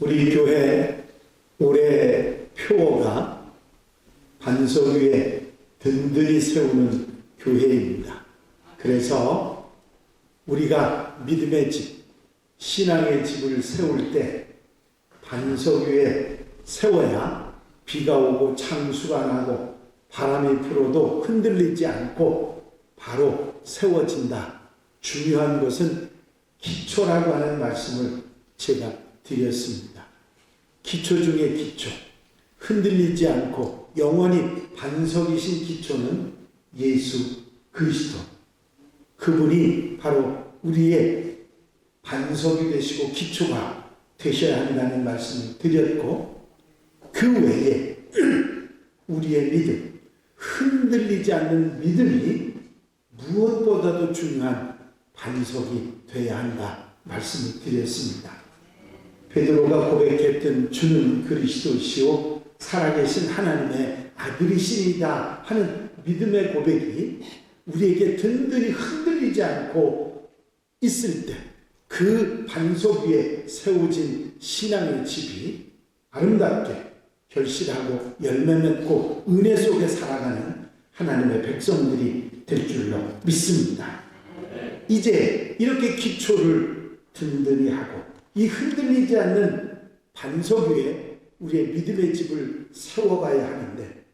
우리 교회 올해 표어가 반석 위에 든든히 세우는 교회입니다. 그래서 우리가 믿음의 집, 신앙의 집을 세울 때 반석 위에 세워야 비가 오고 창수가 나고 바람이 불어도 흔들리지 않고 바로 세워진다. 중요한 것은 기초라고 하는 말씀을 제가 드렸습니다. 기초 중에 기초, 흔들리지 않고 영원히 반석이신 기초는 예수 그리스도. 그분이 바로 우리의 반석이 되시고 기초가 되셔야 한다는 말씀을 드렸고, 그 외에 우리의 믿음, 흔들리지 않는 믿음이 무엇보다도 중요한 반석이 되어야 한다 말씀을 드렸습니다. 베드로가 고백했던 주는 그리스도시요 살아계신 하나님의 아들이시니다 하는 믿음의 고백이 우리에게 든든히 흔들리지 않고 있을 때 그 반석 위에 세워진 신앙의 집이 아름답게 결실하고 열매 맺고 은혜 속에 살아가는 하나님의 백성들이 될 줄로 믿습니다. 이제 이렇게 기초를 든든히 하고 이 흔들리지 않는 반석 위에 우리의 믿음의 집을 세워가야 하는데,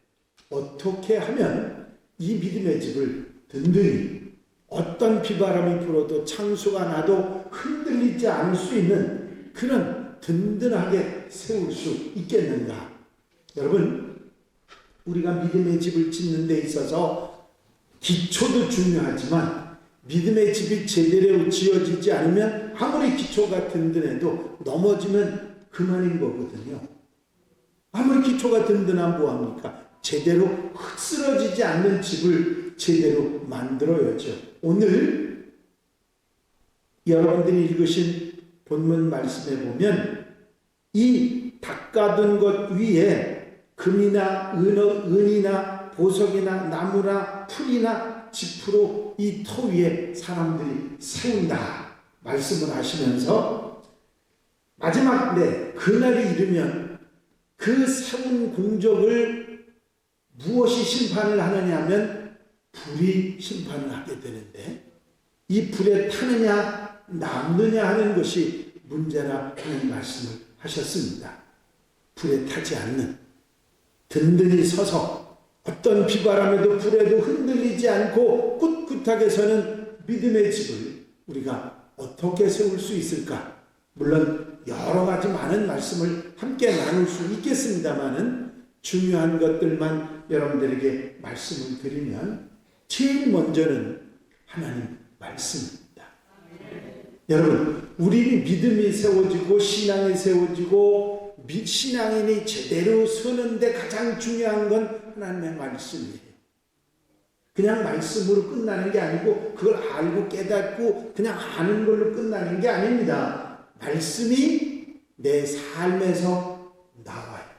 어떻게 하면 이 믿음의 집을 든든히 어떤 비바람이 불어도 창수가 나도 흔들리지 않을 수 있는 그런 든든하게 세울 수 있겠는가? 여러분, 우리가 믿음의 집을 짓는 데 있어서 기초도 중요하지만 믿음의 집이 제대로 지어지지 않으면 아무리 기초가 든든해도 넘어지면 그만인 거거든요. 아무리 기초가 든든하면 뭐합니까? 제대로 흙스러지지 않는 집을 제대로 만들어야죠. 오늘 여러분들이 읽으신 본문 말씀에 보면 이 닦아둔 것 위에 금이나 은이나 보석이나 나무나 풀이나 지프로 이 터 위에 사람들이 세운다 말씀을 하시면서 마지막 그날이 이르면 그 세운 공적을 무엇이 심판을 하느냐 하면 불이 심판을 하게 되는데, 이 불에 타느냐 남느냐 하는 것이 문제라 하는 말씀을 하셨습니다. 불에 타지 않는, 든든히 서서 어떤 비바람에도 불에도 흔들리지 않고 꿋꿋하게 서는 믿음의 집을 우리가 어떻게 세울 수 있을까? 물론 여러 가지 많은 말씀을 함께 나눌 수 있겠습니다만은 중요한 것들만 여러분들에게 말씀을 드리면, 제일 먼저는 하나님 말씀입니다. 여러분, 우리 믿음이 세워지고 신앙이 세워지고 신앙인이 제대로 서는데 가장 중요한 건 하나님의 말씀이에요. 그냥 말씀으로 끝나는 게 아니고 그걸 알고 깨닫고 그냥 아는 걸로 끝나는 게 아닙니다. 말씀이 내 삶에서 나와야 돼요.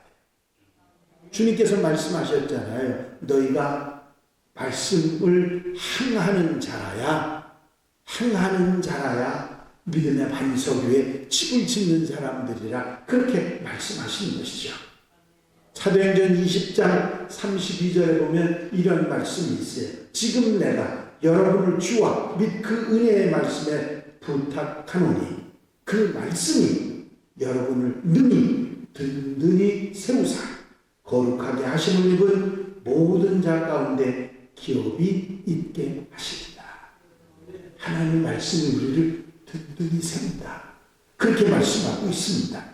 주님께서 말씀하셨잖아요. 너희가 말씀을 행하는 자라야 믿음의 반석 위에 집을 짓는 사람들이라, 그렇게 말씀하시는 것이죠. 사도행전 20장 32절에 보면 이런 말씀이 있어요. 지금 내가 여러분을 주와 및 그 은혜의 말씀에 부탁하노니 그 말씀이 여러분을 능히 든든히 세우사 거룩하게 하심을 입은 모든 자 가운데 기업이 있게 하십니다. 하나님의 말씀이 우리를 든든히 세운다, 그렇게 말씀하고 있습니다.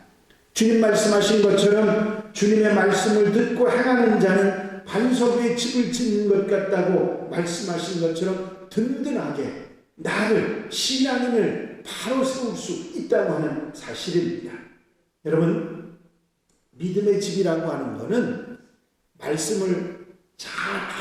주님 말씀하신 것처럼 주님의 말씀을 듣고 행하는 자는 반석 위에 집을 짓는 것 같다고 말씀하신 것처럼 든든하게 나를, 신앙인을 바로 세울 수 있다고 하는 사실입니다. 여러분, 믿음의 집이라고 하는 것은 말씀을 잘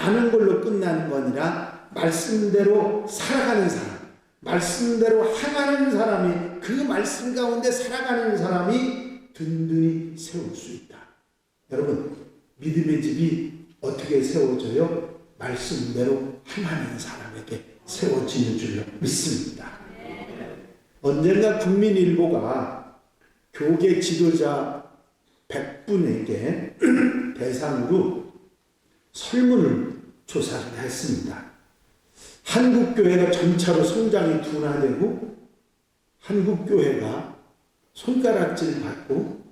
아는 걸로 끝나는 거 아니라 말씀대로 살아가는 사람, 말씀대로 행하는 사람이, 그 말씀 가운데 살아가는 사람이 든든히 세울 수 있다. 여러분, 믿음의 집이 어떻게 세워져요? 말씀대로 행하는 사람에게 세워지는 줄로 믿습니다. 언젠가 국민일보가 교계 지도자 100분에게 대상으로 설문을 조사를 했습니다. 한국교회가 점차로 성장이 둔화되고 한국교회가 손가락질 받고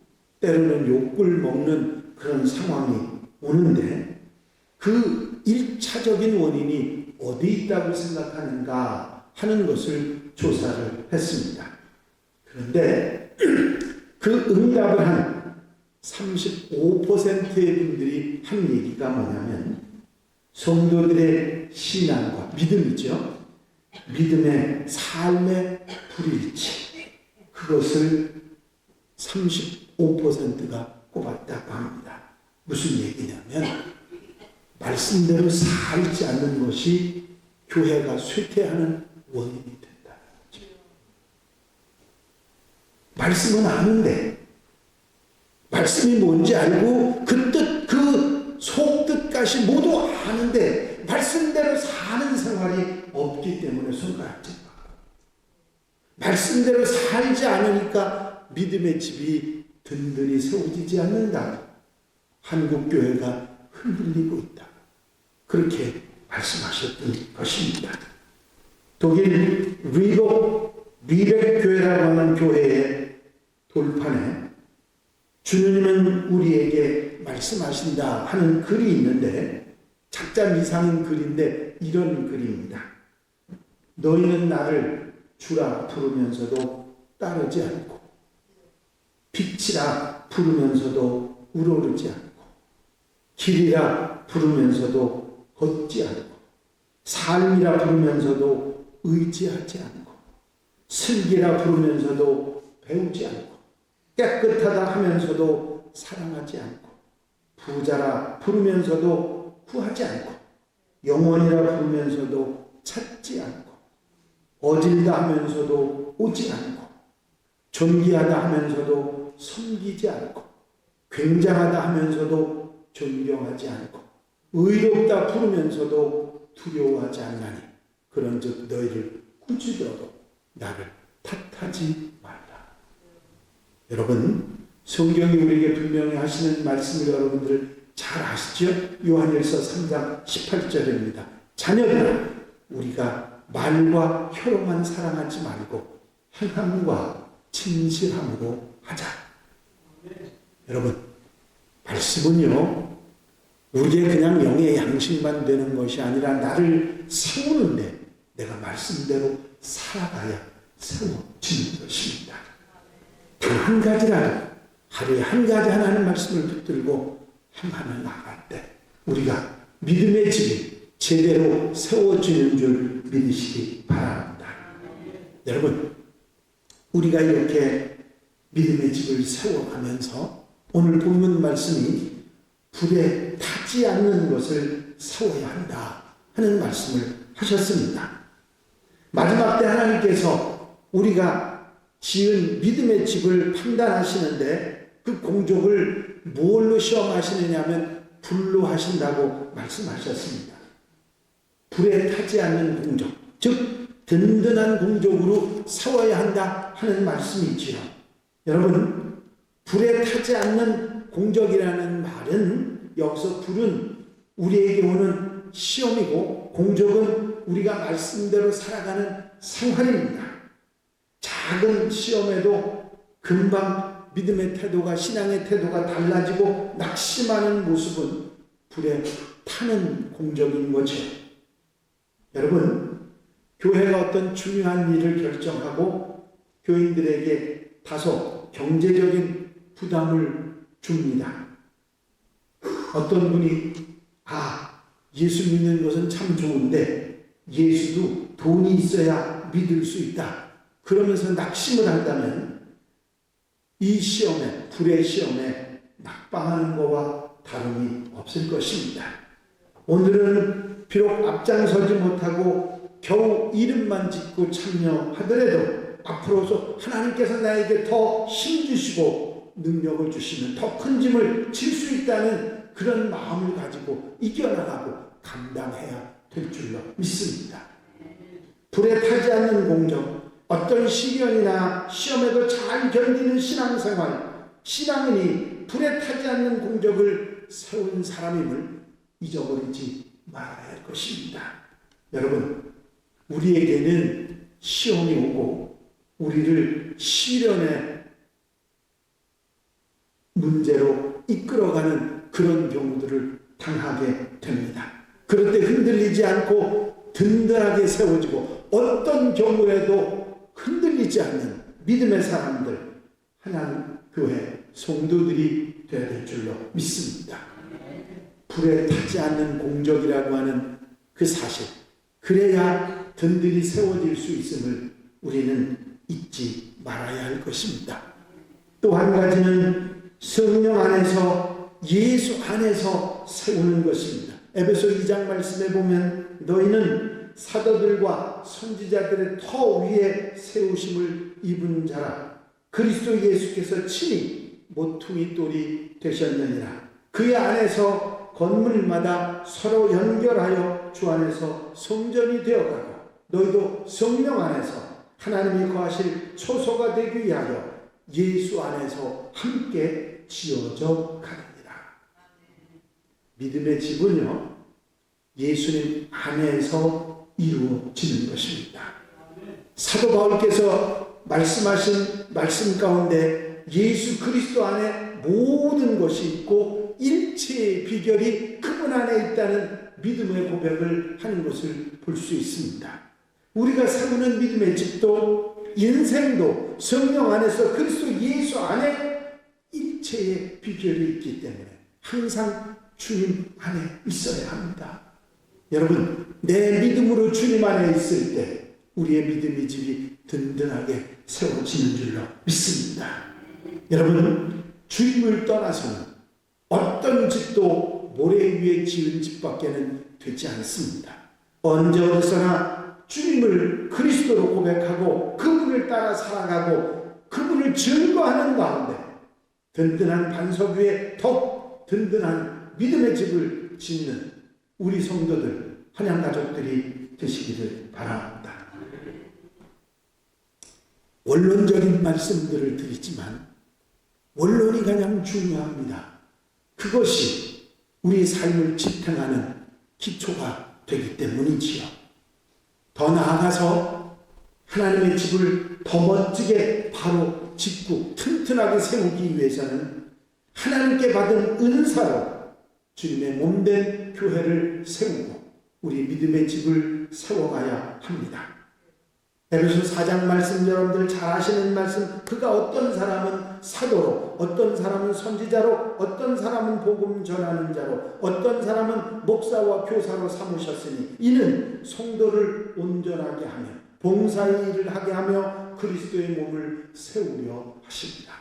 때로는 욕을 먹는 그런 상황이 오는데 그 1차적인 원인이 어디 있다고 생각하는가 하는 것을 조사를 했습니다. 그런데 그 응답을 한 35%의 분들이 한 얘기가 뭐냐면 성도들의 신앙과 믿음이죠. 믿음의 삶의 불일치. 그것을 35%가 꼽았다고 합니다. 무슨 얘기냐면 말씀대로 살지 않는 것이 교회가 쇠퇴하는 원인이 된다. 말씀은 아는데 말씀이 뭔지 알고 그 뜻, 그 속뜻까지 모두 아는데 말씀대로 사는 생활이 없기 때문에 손가락질 받고 말씀대로 살지 않으니까 믿음의 집이 든든히 세워지지 않는다. 한국교회가 흔들리고 있다. 그렇게 말씀하셨던 것입니다. 독일 리백교회라고 하는 교회의 돌판에 주님은 우리에게 말씀하신다 하는 글이 있는데 작자 미상인 글인데 이런 글입니다. 너희는 나를 주라 부르면서도 따르지 않고 빛이라 부르면서도 우러르지 않고 길이라 부르면서도 걷지 않고 삶이라 부르면서도 의지하지 않고 슬기라 부르면서도 배우지 않고 깨끗하다 하면서도 사랑하지 않고 부자라 부르면서도 구하지 않고 영원이라 부르면서도 찾지 않고 어질다 하면서도 오지 않고 존귀하다 하면서도 섬기지 않고 굉장하다 하면서도 존경하지 않고 의롭다 부르면서도 두려워하지 않나니 그런즉 너희를 꾸짖어도 나를 탓하지 말라. 여러분 성경이 우리에게 분명히 하시는 말씀을 여러분들 잘 아시죠? 요한일서 3장 18절입니다. 자녀들아 우리가 말과 혀로만 사랑하지 말고 행함과 진실함으로 하자. 여러분 말씀은요 우리의 그냥 영의 양식만 되는 것이 아니라 나를 세우는데 내가 말씀대로 살아가야 세워지는 것입니다. 단 한 가지라도 하루에 한 가지 하나님 말씀을 붙들고 행하며 나갈 때 우리가 믿음의 집이 제대로 세워지는 줄 믿으시기 바랍니다. 여러분 우리가 이렇게 믿음의 집을 세워가면서 오늘 본문 말씀이 불에 타지 않는 것을 세워야 한다 하는 말씀을 하셨습니다. 마지막 때 하나님께서 우리가 지은 믿음의 집을 판단하시는데 그 공적을 뭘로 시험하시느냐 하면 불로 하신다고 말씀하셨습니다. 불에 타지 않는 공적, 즉 든든한 공적으로 세워야 한다 하는 말씀이지요. 여러분 불에 타지 않는 공적이라는 말은 여기서 불은 우리에게 오는 시험이고 공적은 우리가 말씀대로 살아가는 생활입니다. 작은 시험에도 금방 믿음의 태도가 신앙의 태도가 달라지고 낙심하는 모습은 불에 타는 공적인 거죠. 여러분 교회가 어떤 중요한 일을 결정하고 교인들에게 다소 경제적인 부담을 줍니다. 어떤 분이 예수 믿는 것은 참 좋은데 예수도 돈이 있어야 믿을 수 있다. 그러면서 낙심을 한다면 이 시험에 불의 시험에 낙방하는 것과 다름이 없을 것입니다. 오늘은 비록 앞장서지 못하고 겨우 이름만 짓고 참여하더라도 앞으로서 하나님께서 나에게 더 힘주시고 능력을 주시면 더 큰 짐을 질 수 있다는 그런 마음을 가지고 이겨나가고 감당해야 될 줄로 믿습니다. 불에 타지 않는 공적, 어떤 시련이나 시험에도 잘 견디는 신앙생활, 신앙인이 불에 타지 않는 공적을 세운 사람임을 잊어버리지 말아야 할 것입니다. 여러분, 우리에게는 시험이 오고 우리를 시련의 문제로 이끌어가는 그런 경우들을 당하게 됩니다. 그럴 때 흔들리지 않고 든든하게 세워지고 어떤 경우에도 흔들리지 않는 믿음의 사람들, 하나님 교회 성도들이 되어야 될 줄로 믿습니다. 불에 타지 않는 공적이라고 하는 그 사실, 그래야 든든히 세워질 수 있음을 우리는 잊지 말아야 할 것입니다. 또 한 가지는 성령 안에서, 예수 안에서 세우는 것입니다. 에베소 2장 말씀에 보면 너희는 사도들과 선지자들의 터 위에 세우심을 입은 자라. 그리스도 예수께서 친히 모퉁이 돌이 되셨느니라. 그의 안에서 건물마다 서로 연결하여 주 안에서 성전이 되어가고 너희도 성령 안에서 하나님이 거하실 초소가 되기 위하여 예수 안에서 함께 지어져 가느니라. 믿음의 집은요, 예수님 안에서 이루어지는 것입니다. 사도 바울께서 말씀하신 말씀 가운데 예수 그리스도 안에 모든 것이 있고 일체의 비결이 그분 안에 있다는 믿음의 고백을 하는 것을 볼 수 있습니다. 우리가 세우는 믿음의 집도 인생도 성령 안에서 그리스도 예수 안에 일체의 비결이 있기 때문에 항상 주님 안에 있어야 합니다. 여러분, 내 믿음으로 주님 안에 있을 때 우리의 믿음의 집이 든든하게 세워지는 줄로 믿습니다. 여러분, 주님을 떠나서는 어떤 집도 모래 위에 지은 집밖에는 되지 않습니다. 언제 어디서나 주님을 그리스도로 고백하고 그분을 따라 살아가고 그분을 증거하는 가운데 든든한 반석 위에 더 든든한 믿음의 집을 짓는 우리 성도들, 한양 가족들이 되시기를 바랍니다. 원론적인 말씀들을 드리지만 원론이 가장 중요합니다. 그것이 우리 삶을 지탱하는 기초가 되기 때문이지요. 더 나아가서 하나님의 집을 더 멋지게 바로 짓고 튼튼하게 세우기 위해서는 하나님께 받은 은사로 주님의 몸된 교회를 세우고 우리 믿음의 집을 세워가야 합니다. 에베소 4장 말씀 여러분들 잘 아시는 말씀, 그가 어떤 사람은 사도로, 어떤 사람은 선지자로, 어떤 사람은 복음 전하는 자로, 어떤 사람은 목사와 교사로 삼으셨으니 이는 성도를 온전하게 하며 봉사의 일을 하게 하며 그리스도의 몸을 세우려 하십니다.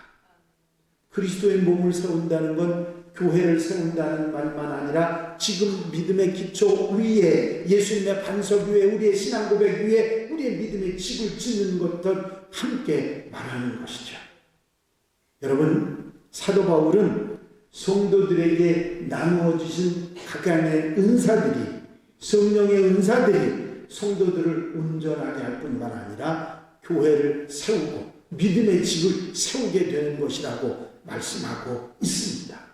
그리스도의 몸을 세운다는 건 교회를 세운다는 말만 아니라 지금 믿음의 기초 위에, 예수님의 반석 위에, 우리의 신앙 고백 위에 우리의 믿음의 집을 짓는 것들 함께 말하는 것이죠. 여러분, 사도 바울은 성도들에게 나누어 주신 각양의 은사들이, 성령의 은사들이 성도들을 온전하게 할 뿐만 아니라 교회를 세우고 믿음의 집을 세우게 되는 것이라고 말씀하고 있습니다.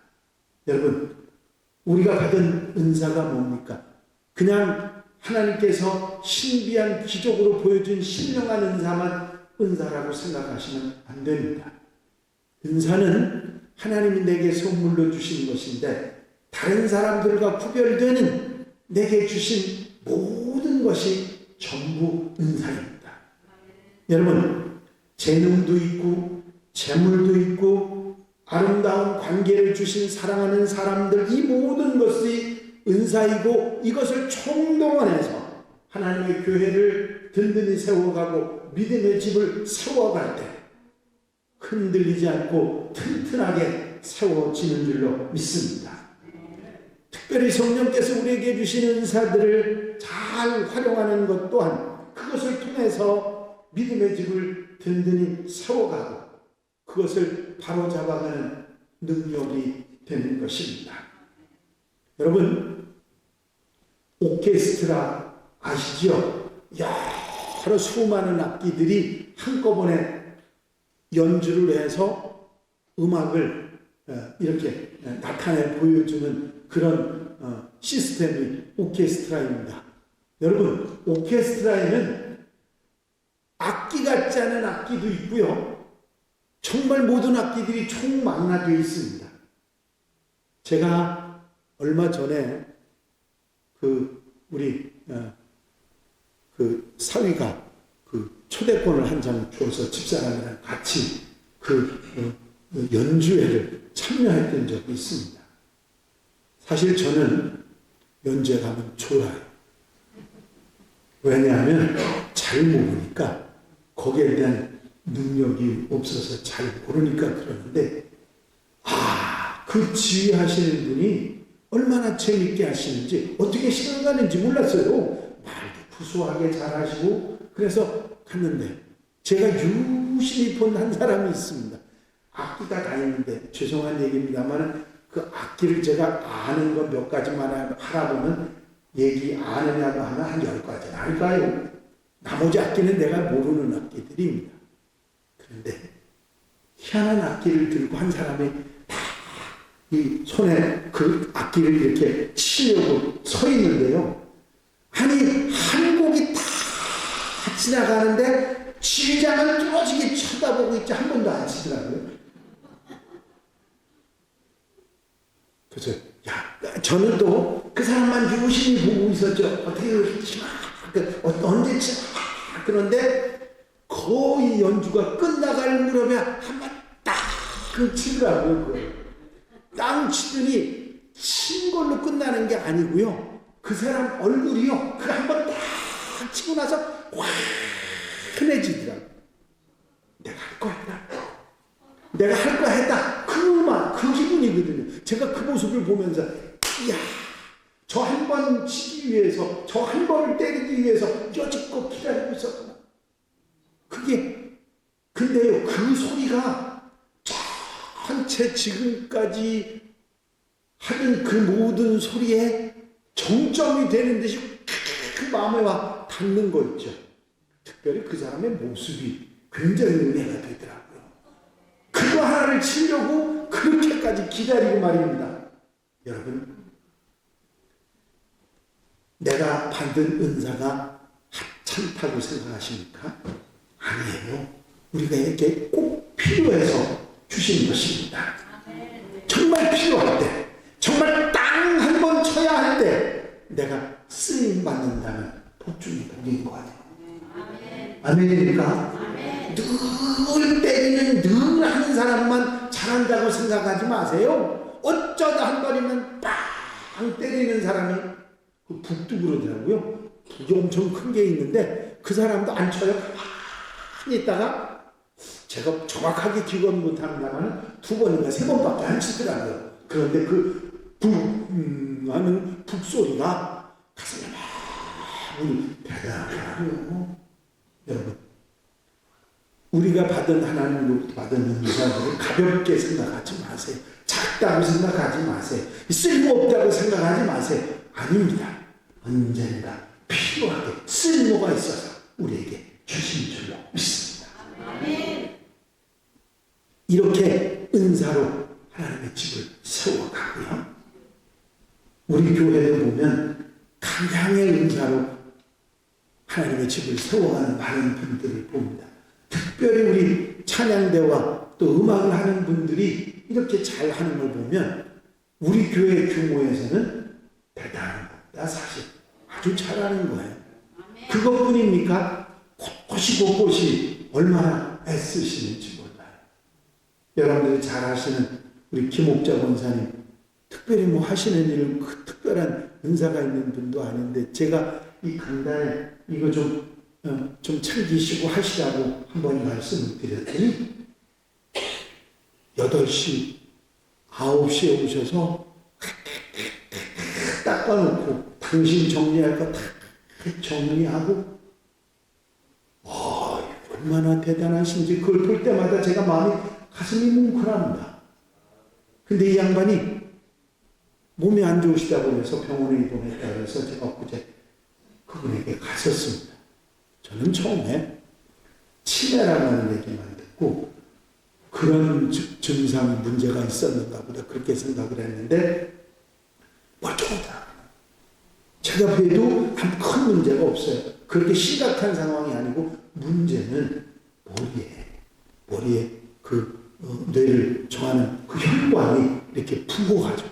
여러분, 우리가 받은 은사가 뭡니까? 그냥 하나님께서 신비한 기적으로 보여준 신령한 은사만 은사라고 생각하시면 안 됩니다. 은사는 하나님이 내게 선물로 주신 것인데 다른 사람들과 구별되는 내게 주신 모든 것이 전부 은사입니다. 여러분, 재능도 있고 재물도 있고 아름다운 관계를 주신 사랑하는 사람들, 이 모든 것이 은사이고 이것을 총동원해서 하나님의 교회를 든든히 세워가고 믿음의 집을 세워갈 때 흔들리지 않고 튼튼하게 세워지는 줄로 믿습니다. 특별히 성령께서 우리에게 주신 은사들을 잘 활용하는 것 또한 그것을 통해서 믿음의 집을 든든히 세워가고 그것을 바로잡아가는 능력이 되는 것입니다. 여러분, 오케스트라 아시죠? 여러 수많은 악기들이 한꺼번에 연주를 해서 음악을 이렇게 나타내 보여주는 그런 시스템이 오케스트라입니다. 여러분, 오케스트라에는 악기 같지 않은 악기도 있고요. 정말 모든 악기들이 총망라되어 있습니다. 제가 얼마 전에 우리 사위가 초대권을 한 장 줘서 집사람이랑 같이 연주회를 참여했던 적이 있습니다. 사실 저는 연주회 가면 좋아요. 왜냐하면 잘 모르니까 거기에 대한 능력이 없어서 잘 모르니까 그러는데, 그 지휘하시는 분이 얼마나 재밌게 하시는지, 어떻게 시간 가는지 몰랐어요. 말도 구수하게 잘 하시고. 그래서 갔는데 제가 유심히 본 한 사람이 있습니다. 악기가 다 있는데, 죄송한 얘기입니다만 그 악기를 제가 아는 거 몇 가지만 하라보면 얘기 아느냐고 하면 한 10가지는 할까요? 나머지 악기는 내가 모르는 악기들입니다. 그런데 희한한 악기를 들고 한 사람이 다 이 손에 그 악기를 이렇게 치려고 서 있는데요. 아니, 한 곡이 다 지나가는데 지휘자는 뚫어지게 쳐다보고 있지 한 번도 안 치더라고요. 그래서 저는 또 그 사람만 유심히 보고 있었죠. 어떻게 이렇게 치마, 언제 치마. 그런데 거의 연주가 끝나갈 무렵에 한 번 딱 치더라고요. 땅 치더니 친 걸로 끝나는 게 아니고요. 그 사람 얼굴이요. 그 한 번 딱 치고 나서 환해지더라고요. 내가 할 거 했다. 내가 할 거 했다. 그 기분이거든요. 제가 그 모습을 보면서, 이야, 저 한 번 치기 위해서, 저 한 번을 때리기 위해서 여지껏 기다리고 있었구나. 근데요, 그 소리가 전체 지금까지 하는 그 모든 소리에 정점이 되는 듯이 그 마음에 와 닿는 거 있죠. 특별히 그 사람의 모습이 굉장히 은혜가 되더라고요. 그거 하나를 치려고 그렇게까지 기다리고 말입니다. 여러분, 내가 받은 은사가 하찮다고 생각하십니까? 아니에요. 우리가 이렇게 꼭 필요해서 주신 것입니다. 정말 필요할 때, 정말 땅 한 번 쳐야 할 때 내가 쓰임 받는다면 복 중에 복인 것 같아요. 아멘입니까? 늘 때리는, 늘 하는 사람만 잘한다고 생각하지 마세요. 어쩌다 한 번이면 빵 때리는 사람이 북도 그러더라고요. 북이 엄청 큰 게 있는데 그 사람도 안 쳐요. 가만히 있다가, 제가 정확하게 기억 못합니다만 2번인가 3번밖에 안 치더라고요. 그런데 그 하는 북소리가 가슴에 막 대단하더라고요. 여러분, 우리가 하나님으로부터 받은 은사를 가볍게 생각하지 마세요. 작다고 생각하지 마세요. 쓸모없다고 생각하지 마세요. 아닙니다. 언젠가 필요하게 쓸모가 있어서 우리에게 주신 줄로 믿습니다. 이렇게 은사로 하나님의 집을 세워가고요. 우리 교회에 보면 강량의 은사로 하나님의 집을 세워가는 많은 분들을 봅니다. 특별히 우리 찬양대와 또 음악을 하는 분들이 이렇게 잘하는 걸 보면 우리 교회 규모에서는 대단한 겁니다. 사실 아주 잘하는 거예요. 그것뿐입니까? 곳곳이 얼마나 애쓰시는지 몰라요. 여러분들이 잘 아시는 우리 김옥자 권사님, 특별히 하시는 일은 그 특별한 은사가 있는 분도 아닌데, 제가 이 강단에 이거 좀 챙기시고 하시라고 한번 말씀을 드렸더니 8시, 9시에 오셔서 닦아놓고 당신 정리할 거 다 정리하고, 얼마나 대단하신지 그걸 볼 때마다 제가 가슴이 뭉클합니다. 근데 이 양반이 몸이 안 좋으시다고 해서 병원에 입원했다고 해서 제가 엊그제 그분에게 갔었습니다. 저는 처음에 치매라고 하는 얘기만 듣고 그런 증상이 문제가 있었는가 보다 그렇게 생각을 했는데 멀쩡하다. 제가 봬도 큰 문제가 없어요. 그렇게 심각한 상황이 아니고 문제는 머리에 그 뇌를 정하는 그 혈관이 이렇게 부어가지고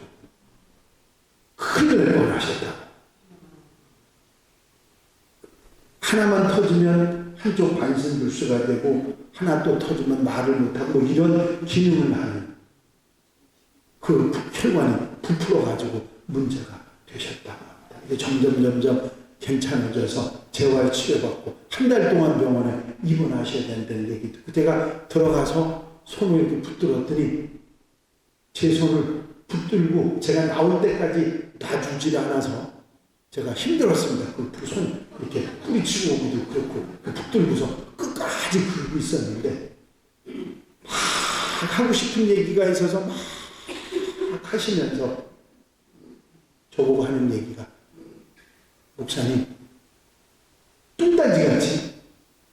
큰일 날 뻔하셨다고. 하나만 터지면 한쪽 반신불수가 되고 하나 또 터지면 말을 못하고 이런 기능을 하는 그 혈관이 부풀어가지고 문제가 되셨다고 합니다. 이게 점점 괜찮아져서 재활 치료받고 한 달 동안 병원에 입원하셔야 된다는 얘기 듣고 제가 들어가서 손을 이렇게 붙들었더니 제 손을 붙들고 제가 나올 때까지 놔주질 않아서 제가 힘들었습니다. 그 손 이렇게 뿌리치고 오기도 그렇고 붙들고서 끝까지 그러고 있었는데 막 하고 싶은 얘기가 있어서 막 하시면서 저보고 하는 얘기가 목사님 뚱딴지같이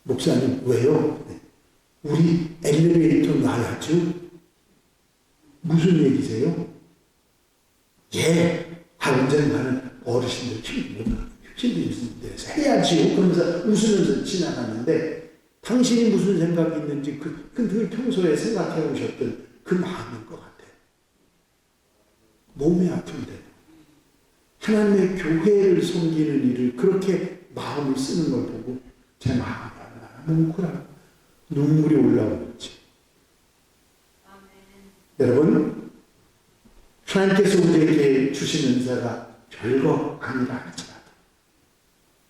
목사님 왜요? 우리 엘리베이터 놔야죠. 무슨 얘기세요? 언젠가는 어르신들 힘든 데서 해야지요. 그러면서 웃으면서 지나가는데 당신이 무슨 생각이 있는지 그 평소에 생각해 오셨던 그 마음인 것 같아요. 몸이 아픈데 하나님의 교회를 섬기는 일을 그렇게 마음을 쓰는 걸 보고 제 마음이 얼마나 뭉클하고 눈물이 올라오는지. 여러분, 하나님께서 우리에게 주신 은사가 별거 아니라 할지라도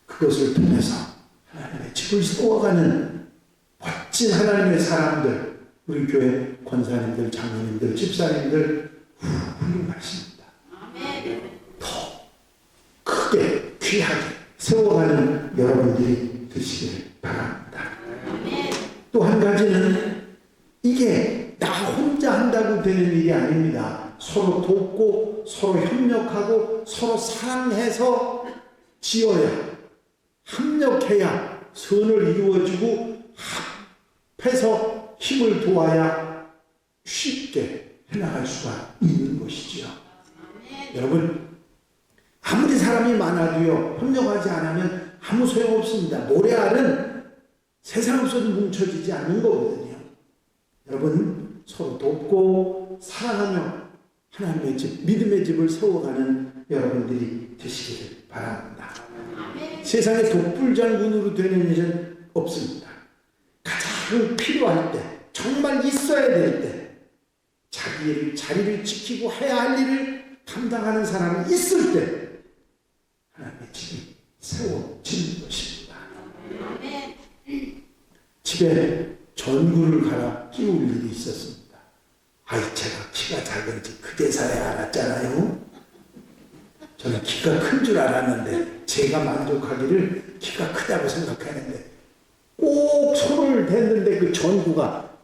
그것을 통해서 하나님의 집을 세워가는 멋진 하나님의 사람들, 우리 교회 권사님들, 장로님들, 집사님들 훌륭하십니다. 더 크게 귀하게 세워가는 여러분들이 되시길 바랍니다. 또 한 가지는 이게 나 혼자 한다고 되는 일이 아닙니다. 서로 돕고 서로 협력하고 서로 사랑해서 지어야 합력해야 선을 이루어지고 합해서 힘을 도와야 쉽게 해나갈 수가 있는 것이지요. 여러분 아무리 사람이 많아도요 협력하지 않으면 아무 소용없습니다. 모래알은 세상 속에 뭉쳐지지 않는 거거든요. 여러분 서로 돕고 사랑하며 하나님의 집, 믿음의 집을 세워가는 여러분들이 되시기를 바랍니다. 세상에 독불장군으로 되는 일은 없습니다. 가장 필요할 때, 정말 있어야 될 때, 자리를 지키고 해야 할 일을 감당하는 사람이 있을 때 하나님의 집이 세워지는 것입니다. 집에 전구를 갈아 끼울 일이 있었습니다. 제가 키가 작은지 그제서야 알았잖아요. 저는 키가 큰 줄 알았는데 제가 만족하기를 키가 크다고 생각했는데 꼭 손을 댔는데 그 전구가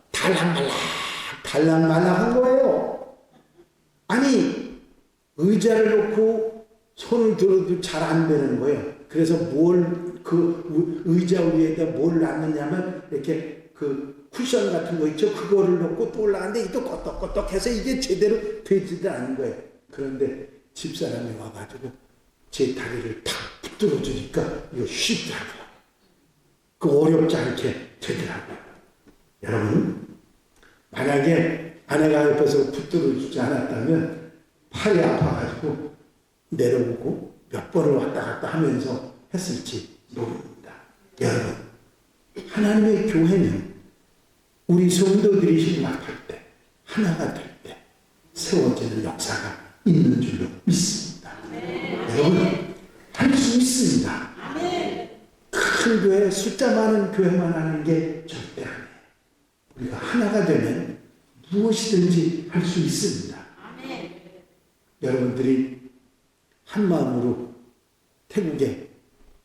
달랑말랑한 거예요. 아니 의자를 놓고 손을 들어도 잘 안 되는 거예요. 그래서 그 의자 위에다 뭘 놨느냐면 이렇게 그 쿠션 같은 거 있죠. 그거를 놓고 또 올라가는데 또 꺼떡꺼떡해서 이게 제대로 되지도 않은 거예요. 그런데 집사람이 와가지고 제 다리를 탁 붙들어 주니까 이거 쉽더라고요. 그 어렵지 않게 되더라고요. 여러분 만약에 아내가 옆에서 붙들어 주지 않았다면 팔이 아파가지고 내려오고 몇 번을 왔다 갔다 하면서 했을지 모릅니다. 여러분 하나님의 교회는 우리 성도들이 힘합할 때 하나가 될 때 세워지는 역사가 있는 줄로 믿습니다. 여러분 할 수 있습니다. 큰 교회 숫자 많은 교회만 하는 게 절대 아니에요. 우리가 하나가 되면 무엇이든지 할 수 있습니다. 여러분들이 한 마음으로 태국에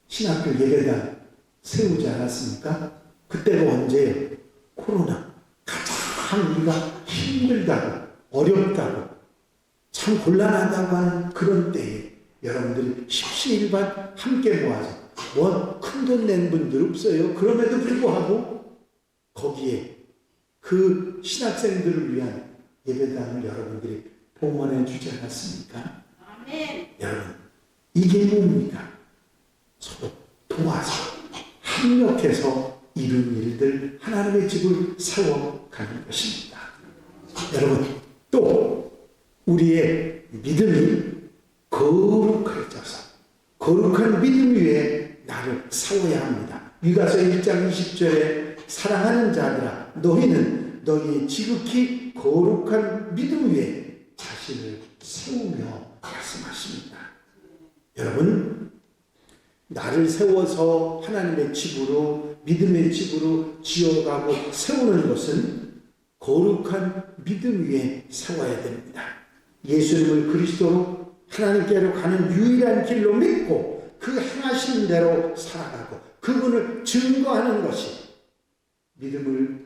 신학교 예배당 세우지 않았습니까? 그때가 언제예요? 코로나. 가장 우리가 힘들다고 어렵다고 참 곤란하다고 하는 그런 때에 여러분들이 십시일반 함께 모아서 큰돈 낸 분들 없어요. 그럼에도 불구하고 거기에 그 신학생들을 위한 예배당을 여러분들이 봉헌해 주지 않았습니까? 아멘. 여러분, 이게 뭡니까? 서로 도와서 합력해서 이룬 일들, 하나님의 집을 세워가는 것입니다. 여러분, 또 우리의 믿음이 거룩해져서 거룩한 믿음 위에 나를 세워야 합니다. 미가서 1장 20절에 사랑하는 자들아 너희는 너희의 지극히 거룩한 믿음 위에 자신을 세우며 말씀하십니다. 여러분, 나를 세워서 하나님의 집으로 믿음의 집으로 지어가고 세우는 것은 거룩한 믿음 위에 세워야 됩니다. 예수님을 그리스도로 하나님께로 가는 유일한 길로 믿고 그 행하신 대로 살아가고 그분을 증거하는 것이 믿음을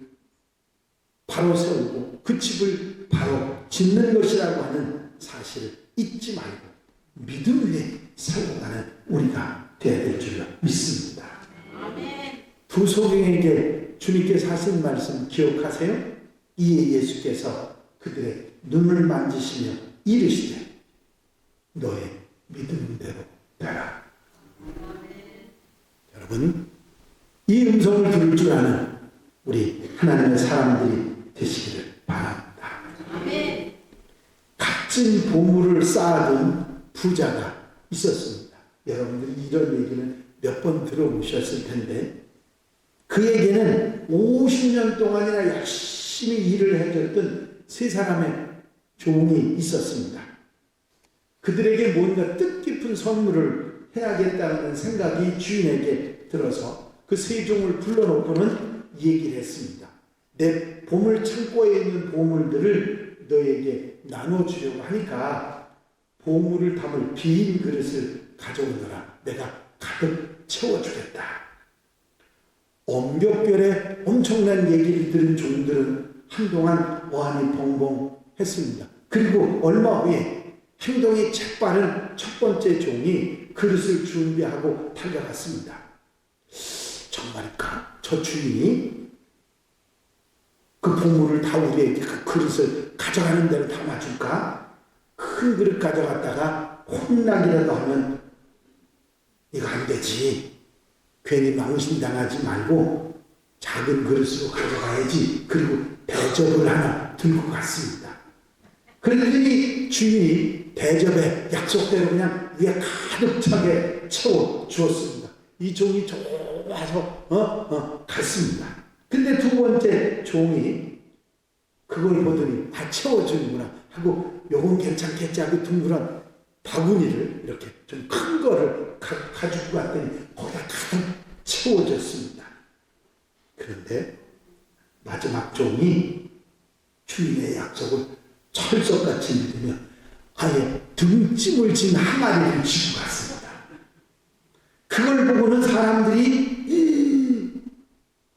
바로 세우고 그 집을 바로 짓는 것이라고 하는 사실을 잊지 말고 믿음 위에 세워가는 우리가 되어야 될 줄로 믿습니다. 아멘. 두 소경에게 주님께서 하신 말씀 기억하세요? 이에 예수께서 그들의 눈을 만지시며 이르시되 너의 믿음대로 되라. 여러분, 이 음성을 들을 줄 아는 우리 하나님의 사람들이 되시기를 바랍니다. 아멘. 값진 보물을 쌓아둔 부자가 있었습니다. 여러분들이 이런 얘기는 몇 번 들어보셨을 텐데 그에게는 50년 동안이나 열심히 일을 해줬던 세 사람의 종이 있었습니다. 그들에게 뭔가 뜻깊은 선물을 해야겠다는 생각이 주인에게 들어서 그 세 종을 불러놓고는 얘기를 했습니다. 내 보물 창고에 있는 보물들을 너에게 나눠주려고 하니까 보물을 담을 빈 그릇을 가져오너라. 내가 가득 채워주겠다. 엄격결에 엄청난 얘기를 들은 종들은 한동안 어안이 벙벙했습니다. 그리고 얼마 후에 행동이 재빠른 첫 번째 종이 그릇을 준비하고 달려갔습니다. 정말일까? 저 주인이 그 보물을 다 우리에게 그 그릇을 가져가는 대로 담아줄까? 큰 그릇 가져갔다가 혼나기라도 하면 이거 안 되지. 괜히 망신당하지 말고 작은 그릇으로 가져가야지. 그리고 대접을 하나 들고 갔습니다. 그랬더니 주인이 대접에 약속대로 그냥 위에 가득 차게 채워 주었습니다. 이 종이 좋아서 갔습니다. 근데 두 번째 종이 그걸 보더니 채워주는구나 하고 요건 괜찮겠지 하고 둥그런 바구니를 이렇게 좀 큰 거를 가지고 갔더니 거기다 가득 채워졌습니다. 그런데 마지막 종이 주인의 약속을 철석같이 믿으며 아예 등짐을 진 항아리를 쥐고 갔습니다. 그걸 보고는 사람들이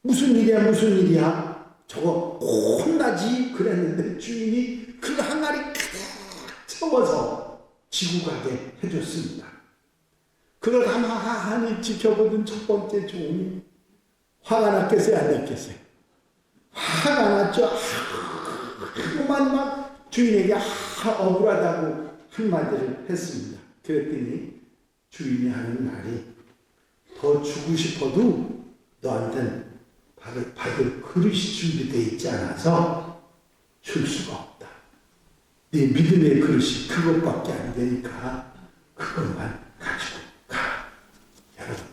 무슨 일이야 저거 혼나지 그랬는데 주인이 그 항아리 가득 채워서 지고 가게 해줬습니다. 그걸 가만히 지켜보던 첫 번째 종이 화가 났겠어요? 안 났겠어요? 화가 났죠. 그만 막 주인에게 억울하다고 한마디를 했습니다. 그랬더니 주인이 하는 말이 더 주고 싶어도 너한테는 받을 그릇이 준비되어 있지 않아서 줄 수가 없다. 네 믿음의 그릇이 그것밖에 안 되니까 그것만 가지고 가. 여러분,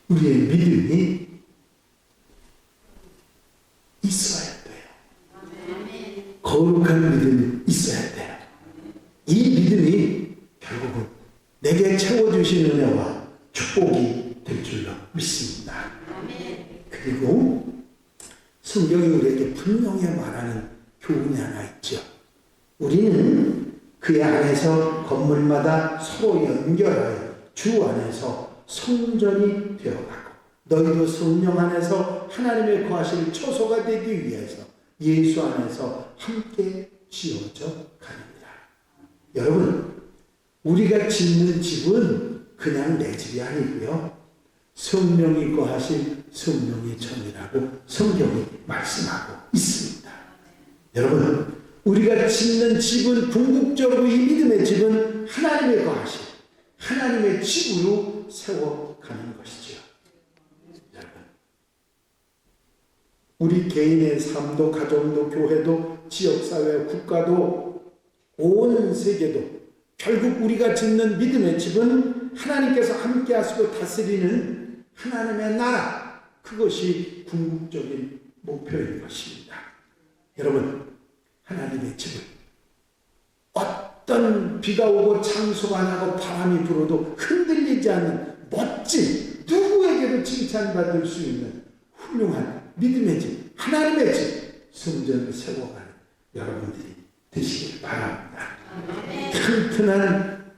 우리의 믿음이 있어야 돼요. 거룩한 믿음이 있어야 돼요. 이 믿음이 결국은 내게 채워주신 은혜와 축복이 될 줄로 믿습니다. 그리고 성경이 우리에게 분명히 말하는 교훈이 하나 있죠. 우리는 그의 안에서 건물마다 서로 연결하여 주 안에서 성전이 되어가고 너희도 성령 안에서 하나님의 거하실 처소가 되기 위해서 예수 안에서 함께 지어져 갑니다. 여러분, 우리가 짓는 집은 그냥 내 집이 아니고요. 성령이 거하실 성령의 전이라고 성경이 말씀하고 있습니다. 여러분, 우리가 짓는 집은 궁극적으로 이 믿음의 집은 하나님의 거하실 하나님의 집으로 세워가는 것이죠. 여러분, 우리 개인의 삶도 가정도 교회도 지역사회 국가도 온 세계도 결국 우리가 짓는 믿음의 집은 하나님께서 함께 하시고 다스리는 하나님의 나라, 그것이 궁극적인 목표인 것입니다. 여러분, 하나님의 집을 어떤 비가 오고 창수가 나고 바람이 불어도 흔들리지 않는 멋진, 누구에게도 칭찬받을 수 있는 훌륭한 믿음의 집, 하나님의 집, 성전을 세워가는 여러분들이 되시길 바랍니다. 튼튼한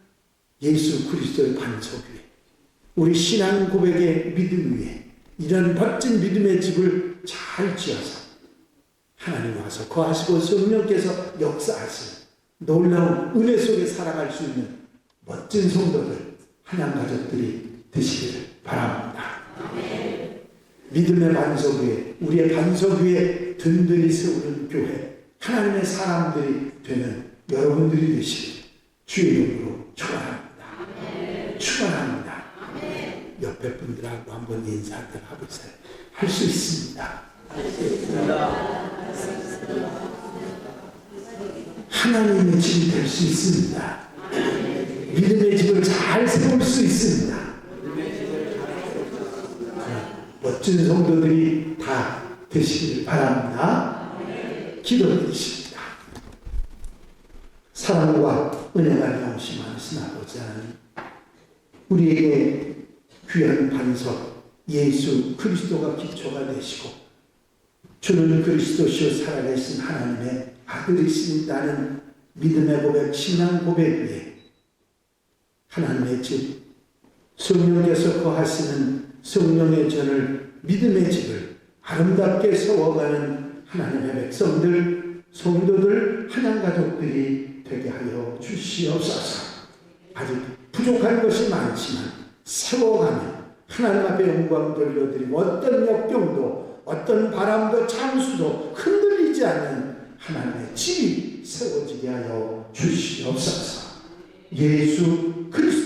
예수 그리스도의 반석 위에, 우리 신앙 고백의 믿음 위에 이런 멋진 믿음의 집을 잘 지어서 하나님 와서 거하시고 성령께서 역사하시는 놀라운 은혜 속에 살아갈 수 있는 멋진 성도들, 하나님 가족들이 되시기를 바랍니다. 믿음의 반석 위에, 우리의 반석 위에 든든히 세우는 교회, 하나님의 사람들이 되는 여러분들이 되시길 주의 이름으로 축원합니다. 축원합니다. 옆에 분들하고 한번 인사들 해보세요. 할 수 있습니다. 하나님의 집이 될 수 있습니다. 믿음의 집을 잘 세울 수 있습니다. 멋진 성도들이 다 되시길 바랍니다. 기도드리십니다. 사랑과 은혜가 영시 많으신 아버지 하나님, 우리에게 귀한 반석 예수 그리스도가 기초가 되시고 주는 그리스도시요 살아계신 하나님의 아들이신다는 믿음의 고백, 신앙 고백 위에 하나님의 집, 성령께서 거하시는 성령의 전을, 믿음의 집을 아름답게 세워가는 하나님의 백성들, 성도들, 하나님 가족들이 되게 하여 주시옵소서. 아직 부족한 것이 많지만 세워가며 하나님 앞에 영광 돌려드리고 어떤 역경도 어떤 바람도 창수도 흔들리지 않는 하나님의 집이 세워지게 하여 주시옵소서. 예수 그리스도